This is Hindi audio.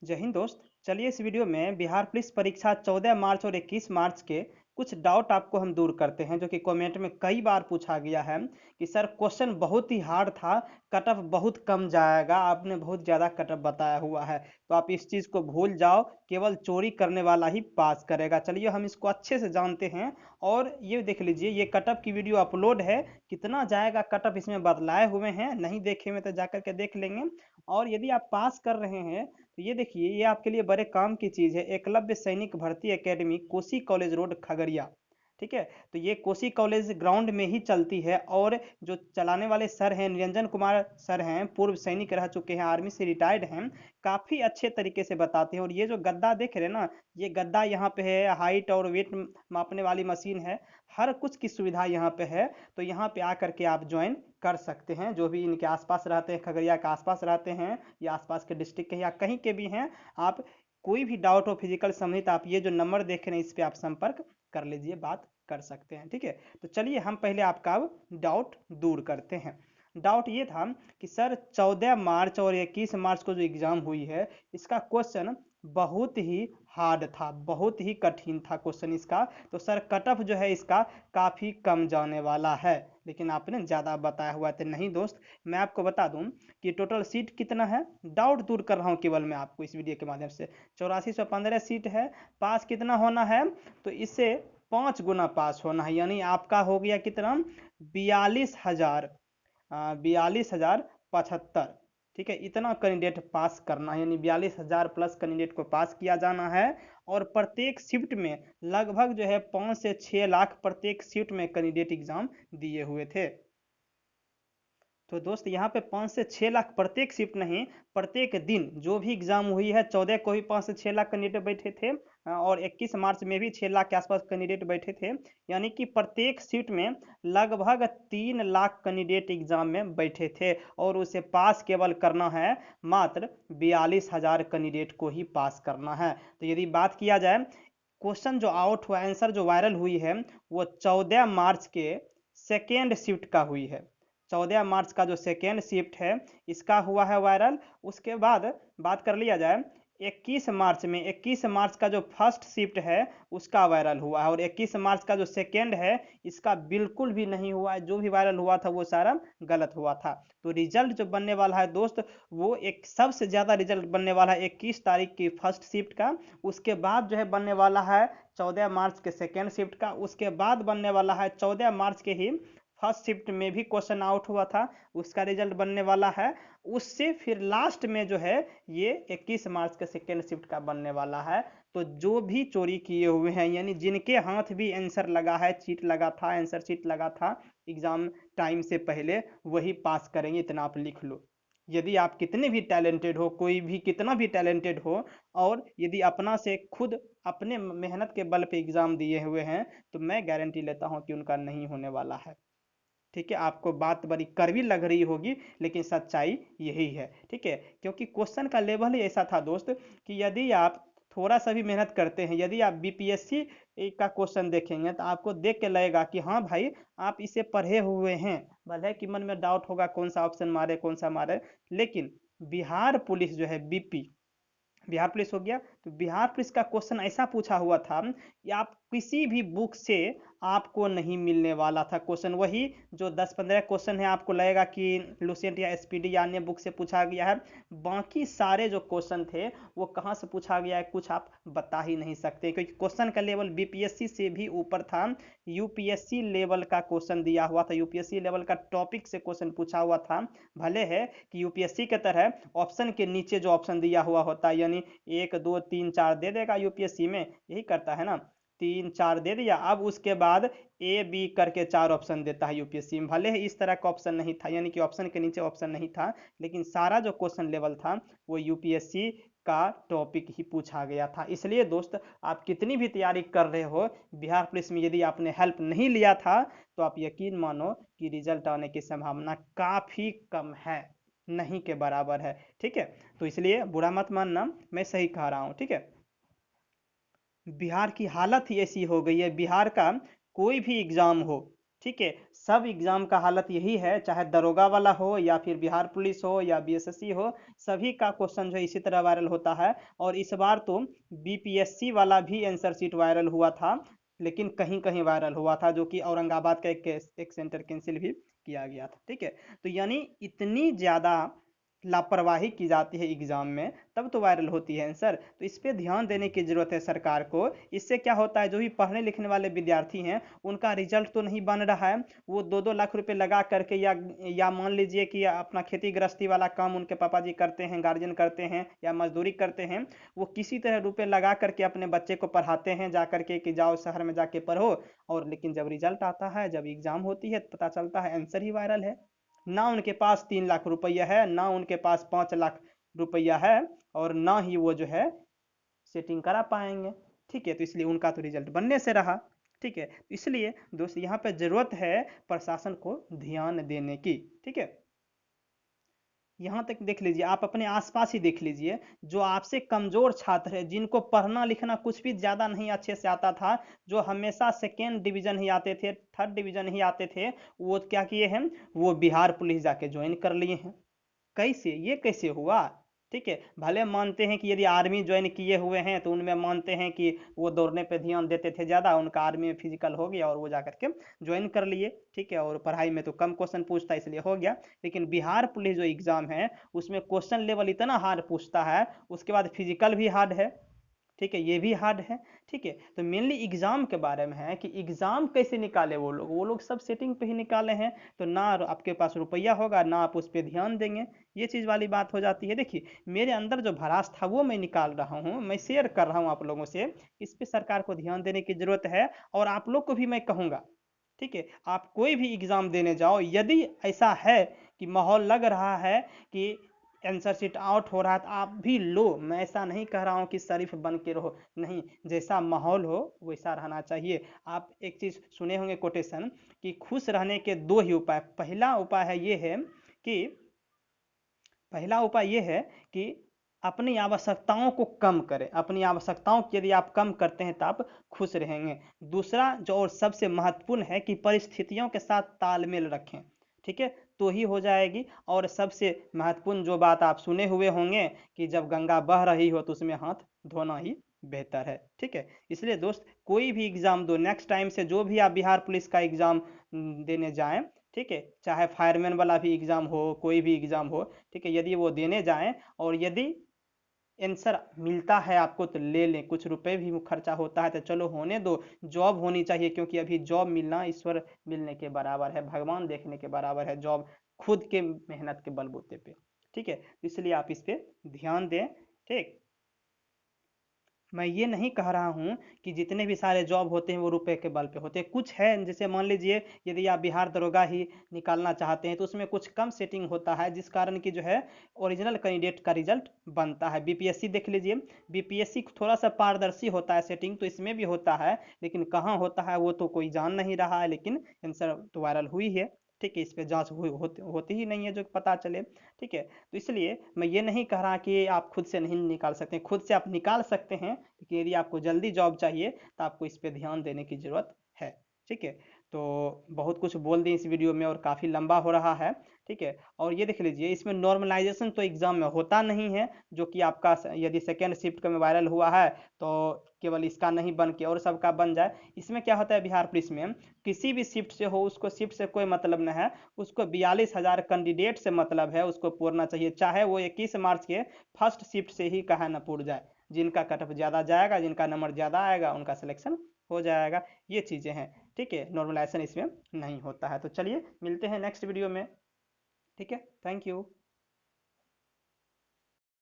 जय हिंद दोस्त। चलिए इस वीडियो में बिहार पुलिस परीक्षा 14 मार्च और 21 मार्च के कुछ डाउट आपको हम दूर करते हैं जो कि कमेंट में कई बार पूछा गया है कि सर क्वेश्चन बहुत ही हार्ड था, कट ऑफ बहुत कम जाएगा, आपने बहुत ज़्यादा कट ऑफ बताया हुआ है। तो आप इस चीज़ को भूल जाओ, केवल चोरी करने वाला ही पास करेगा। चलिए हम इसको अच्छे से जानते हैं। और ये देख लीजिए, ये कट ऑफ की वीडियो अपलोड है, कितना जाएगा कट ऑफ इसमें बतलाए हुए हैं। नहीं देखे हुए तो जाकर के देख लेंगे। और यदि आप पास कर रहे हैं तो ये देखिए, ये आपके लिए बड़े काम की चीज़ है। एकलव्य सैनिक भर्ती academy, Kosi college road, Khagaria. ठीक है, तो ये कोसी कॉलेज ग्राउंड में ही चलती है। और जो चलाने वाले सर हैं, निरंजन कुमार सर हैं, पूर्व सैनिक रह चुके हैं, आर्मी से रिटायर्ड हैं। काफ़ी अच्छे तरीके से बताते हैं। और ये जो गद्दा देख रहे हैं ना, ये गद्दा यहाँ पे है, हाइट और वेट मापने वाली मशीन है, हर कुछ की सुविधा यहाँ पे है। तो यहाँ पे आकर के आप ज्वाइन कर सकते हैं। जो भी इनके आसपास रहते हैं, खगड़िया के आसपास रहते हैं या आसपास के डिस्ट्रिक्ट के या कहीं के भी हैं, आप कोई भी डाउट हो फिजिकल संबंधित, आप ये जो नंबर देख रहे हैं इस पे आप संपर्क कर लीजिए, बात कर सकते हैं। ठीक है, तो चलिए हम पहले आपका अब डाउट दूर करते हैं। डाउट ये था कि सर 14 मार्च और 21 मार्च को जो एग्ज़ाम हुई है, इसका क्वेश्चन बहुत ही हार्ड था, बहुत ही कठिन था क्वेश्चन इसका। तो सर कट ऑफ जो है इसका काफ़ी कम जाने वाला है, लेकिन आपने ज़्यादा बताया हुआ था। नहीं दोस्त, मैं आपको बता दूं कि टोटल सीट कितना है, डाउट दूर कर रहा हूँ केवल मैं आपको इस वीडियो के माध्यम से। 8415 सीट है। पास कितना होना है, तो इससे 5 गुना पास होना है। यानी आपका हो गया कितना, 42,000, 42,075। ठीक है, इतना कैंडिडेट पास करना है, यानी 42,000 प्लस कैंडिडेट को पास किया जाना है। और प्रत्येक शिफ्ट में लगभग जो है 5 से 6 लाख प्रत्येक शिफ्ट में कैंडिडेट एग्जाम दिए हुए थे। तो दोस्त यहाँ पे 5 से 6 लाख प्रत्येक शिफ्ट नहीं, प्रत्येक दिन जो भी एग्जाम हुई है, 14 को भी 5 से 6 लाख कैंडिडेट बैठे थे, और 21 मार्च में भी 6 लाख के आसपास कैंडिडेट बैठे थे। यानी कि प्रत्येक शिफ्ट में लगभग 3 लाख कैंडिडेट एग्जाम में बैठे थे। और उसे पास केवल करना है, मात्र 42,000 कैंडिडेट को ही पास करना है। तो यदि बात किया जाए, क्वेश्चन जो आउट हुआ, आंसर जो वायरल हुई है, वो 14 मार्च के सेकेंड शिफ्ट का हुई है। 14 मार्च का जो सेकेंड शिफ्ट है इसका हुआ है वायरल। उसके बाद बात कर लिया जाए 21 मार्च में, 21 मार्च का जो फर्स्ट शिफ्ट है उसका वायरल हुआ है। और 21 मार्च का जो सेकेंड है इसका बिल्कुल भी नहीं हुआ है। जो भी वायरल हुआ था वो सारा गलत हुआ था। तो रिजल्ट जो बनने वाला है दोस्त, वो एक सबसे ज़्यादा रिजल्ट बनने वाला है 21 तारीख की फर्स्ट शिफ्ट का। उसके बाद जो है बनने वाला है 14 मार्च के सेकेंड शिफ्ट का। उसके बाद बनने वाला है 14 मार्च के ही फर्स्ट शिफ्ट में भी क्वेश्चन आउट हुआ था, उसका रिजल्ट बनने वाला है। उससे फिर लास्ट में जो है ये 21 मार्च के सेकेंड शिफ्ट का बनने वाला है। तो जो भी चोरी किए हुए हैं, यानी जिनके हाथ भी आंसर लगा है, चीट लगा था, आंसर चीट लगा था एग्जाम टाइम से पहले, वही पास करेंगे, इतना आप लिख लो। यदि आप कितने भी टैलेंटेड हो, कोई भी कितना भी टैलेंटेड हो, और यदि अपना से खुद अपने मेहनत के बल पे एग्जाम दिए हुए हैं, तो मैं गारंटी लेता हूं कि उनका नहीं होने वाला है। ठीक है, आपको बात बड़ी कड़वी लग रही होगी, लेकिन सच्चाई यही है। ठीक है, क्योंकि क्वेश्चन का लेवल ही ऐसा था दोस्त कि यदि आप थोड़ा सा भी मेहनत करते हैं, यदि आप बीपीएससी का क्वेश्चन देखेंगे तो आपको देख के लगेगा कि हाँ भाई, आप इसे पढ़े हुए हैं। भले कि मन में डाउट होगा कौन सा ऑप्शन मारे कौन सा मारे, लेकिन बिहार पुलिस जो है बीपी, बिहार पुलिस हो गया, तो बिहार पुलिस का क्वेश्चन ऐसा पूछा हुआ था कि आप किसी भी बुक से आपको नहीं मिलने वाला था क्वेश्चन। वही जो 10-15 क्वेश्चन है आपको लगेगा कि लुसेंट या एसपीडी या अन्य बुक से पूछा गया है। बाकी सारे जो क्वेश्चन थे वो कहाँ से पूछा गया है, कुछ आप बता ही नहीं सकते, क्योंकि क्वेश्चन का लेवल बीपीएससी से भी ऊपर था। यूपीएससी लेवल का क्वेश्चन दिया हुआ था, यूपीएससी लेवल का टॉपिक से क्वेश्चन पूछा हुआ था। भले है कि यूपीएससी के तरह ऑप्शन के नीचे जो ऑप्शन दिया हुआ होता है, यानी 1 2 3 4 दे देगा, यूपीएससी में यही करता है ना, 3 4 दे दिया, अब उसके बाद ए बी करके 4 ऑप्शन देता है यूपीएससी में। भले ही इस तरह का ऑप्शन नहीं था, यानी कि ऑप्शन के नीचे ऑप्शन नहीं था, लेकिन सारा जो क्वेश्चन लेवल था वो यूपीएससी का टॉपिक ही पूछा गया था। इसलिए दोस्त, आप कितनी भी तैयारी कर रहे हो, बिहार पुलिस में यदि आपने हेल्प नहीं लिया था तो आप यकीन मानो कि रिजल्ट आने की संभावना काफ़ी कम है, नहीं के बराबर है। ठीक है, तो इसलिए बुरा मत मानना, मैं सही कह रहा हूँ। ठीक है, बिहार की हालत ही ऐसी हो गई है, बिहार का कोई भी एग्जाम हो, ठीक है, सब एग्जाम का हालत यही है, चाहे दरोगा वाला हो या फिर बिहार पुलिस हो या बीएसएससी हो, सभी का क्वेश्चन जो है इसी तरह वायरल होता है। और इस बार तो बीपीएससी वाला भी आंसर शीट वायरल हुआ था, लेकिन कहीं कहीं वायरल हुआ था, जो कि औरंगाबाद का एक सेंटर कैंसिल भी किया गया था। ठीक है, तो यानी इतनी ज़्यादा लापरवाही की जाती है एग्जाम में, तब तो वायरल होती है आंसर। तो इस पे ध्यान देने की जरूरत है सरकार को। इससे क्या होता है, जो भी पढ़ने लिखने वाले विद्यार्थी हैं उनका रिजल्ट तो नहीं बन रहा है। वो 2-2 लाख रुपए लगा करके या मान लीजिए कि अपना खेती गृहस्थी वाला काम उनके पापा जी करते हैं, गार्जियन करते हैं या मजदूरी करते हैं, वो किसी तरह रुपए लगा करके अपने बच्चे को पढ़ाते हैं जा करके कि जाओ शहर में जाके पढ़ो। और लेकिन जब रिजल्ट आता है, जब एग्जाम होती है, तो पता चलता है आंसर ही वायरल है। ना उनके पास 3 लाख रुपया है, ना उनके पास 5 लाख रुपया है, और ना ही वो जो है सेटिंग करा पाएंगे। ठीक है, तो इसलिए उनका तो रिजल्ट बनने से रहा। ठीक है, तो इसलिए दोस्त यहाँ पे जरूरत है प्रशासन को ध्यान देने की। ठीक है, यहाँ तक देख लीजिए, आप अपने आसपास ही देख लीजिए, जो आपसे कमजोर छात्र है, जिनको पढ़ना लिखना कुछ भी ज्यादा नहीं अच्छे से आता था, जो हमेशा सेकेंड डिवीजन ही आते थे, थर्ड डिवीजन ही आते थे, वो क्या किए हैं, वो बिहार पुलिस जाके ज्वाइन कर लिए हैं। कैसे, ये कैसे हुआ? ठीक है, भले मानते हैं कि यदि आर्मी ज्वाइन किए हुए हैं तो उनमें मानते हैं कि वो दौड़ने पे ध्यान देते थे ज़्यादा, उनका आर्मी में फिजिकल हो गया और वो जा करके ज्वाइन कर लिए। ठीक है, और पढ़ाई में तो कम क्वेश्चन पूछता इसलिए हो गया। लेकिन बिहार पुलिस जो एग्ज़ाम है उसमें क्वेश्चन लेवल इतना हार्ड पूछता है, उसके बाद फिजिकल भी हार्ड है। ठीक है, ये भी हार्ड है। ठीक है, तो मेनली एग्जाम के बारे में है कि एग्जाम कैसे निकाले वो लोग सब सेटिंग पे ही निकाले हैं। तो ना आपके पास रुपया होगा, ना आप उस पर ध्यान देंगे, ये चीज़ वाली बात हो जाती है। देखिए, मेरे अंदर जो भड़ास था वो मैं निकाल रहा हूँ, मैं शेयर कर रहा हूँ आप लोगों से। इस पे सरकार को ध्यान देने की जरूरत है, और आप लोग को भी मैं कहूँगा। ठीक है, आप कोई भी एग्जाम देने जाओ, यदि ऐसा है कि माहौल लग रहा है कि आंसर शीट आउट हो रहा है, तो आप भी लो। मैं ऐसा नहीं कह रहा हूँ कि शरीफ बन के रहो, नहीं, जैसा माहौल हो वैसा रहना चाहिए। आप एक चीज़ सुने होंगे कोटेशन, कि खुश रहने के दो ही उपाय। पहला उपाय ये है कि अपनी आवश्यकताओं को कम करें। अपनी आवश्यकताओं की यदि आप कम करते हैं तो आप खुश रहेंगे। दूसरा जो और सबसे महत्वपूर्ण है कि परिस्थितियों के साथ तालमेल रखें। ठीक है, तो ही हो जाएगी। और सबसे महत्वपूर्ण जो बात आप सुने हुए होंगे कि जब गंगा बह रही हो तो उसमें हाथ धोना ही बेहतर है। ठीक है, इसलिए दोस्त, कोई भी एग्जाम दो, नेक्स्ट टाइम से जो भी आप बिहार पुलिस का एग्जाम देने जाएं, ठीक है, चाहे फायरमैन वाला भी एग्जाम हो, कोई भी एग्जाम हो, ठीक है, यदि वो देने जाएं और यदि आंसर मिलता है आपको तो ले लें। कुछ रुपए भी खर्चा होता है तो चलो होने दो, जॉब होनी चाहिए, क्योंकि अभी जॉब मिलना ईश्वर मिलने के बराबर है, भगवान देखने के बराबर है जॉब, खुद के मेहनत के बलबूते पे। ठीक है, इसलिए आप इस पे ध्यान दें। ठीक, मैं ये नहीं कह रहा हूँ कि जितने भी सारे जॉब होते हैं वो रुपए के बल पे होते हैं। कुछ है, जैसे मान लीजिए यदि आप बिहार दरोगा ही निकालना चाहते हैं तो उसमें कुछ कम सेटिंग होता है, जिस कारण की जो है ओरिजिनल कैंडिडेट का रिजल्ट बनता है। बीपीएससी देख लीजिए, बीपीएससी थोड़ा सा पारदर्शी होता है सेटिंग, तो इसमें भी होता है, लेकिन कहाँ होता है वो तो कोई जान नहीं रहा है, लेकिन आंसर तो वायरल हुई है। ठीक है, इस पर जाँच होती ही नहीं है जो पता चले। ठीक है, तो इसलिए मैं ये नहीं कह रहा कि आप खुद से नहीं निकाल सकते, खुद से आप निकाल सकते हैं, लेकिन यदि आपको जल्दी जॉब चाहिए तो आपको इस पे ध्यान देने की ज़रूरत है। ठीक है, तो बहुत कुछ बोल दी इस वीडियो में और काफ़ी लंबा हो रहा है। ठीक है, और ये देख लीजिए, इसमें नॉर्मलाइजेशन तो एग्जाम में होता नहीं है, जो कि आपका यदि सेकेंड शिफ्ट में वायरल हुआ है तो केवल इसका नहीं बन के और सबका बन जाए। इसमें क्या होता है, बिहार पुलिस में किसी भी शिफ्ट से हो, उसको शिफ्ट से कोई मतलब नहीं है, उसको 42,000 कैंडिडेट से मतलब है, उसको पूरना चाहिए, चाहे वो 21 मार्च के फर्स्ट शिफ्ट से ही कहा न पूर जाए। जिनका कट ऑफ ज़्यादा जाएगा, जिनका नंबर ज़्यादा आएगा, उनका सिलेक्शन हो जाएगा। ये चीज़ें हैं। ठीक है, नॉर्मलाइजेशन इसमें नहीं होता है। तो चलिए मिलते हैं नेक्स्ट वीडियो में। ठीक है, थैंक यू।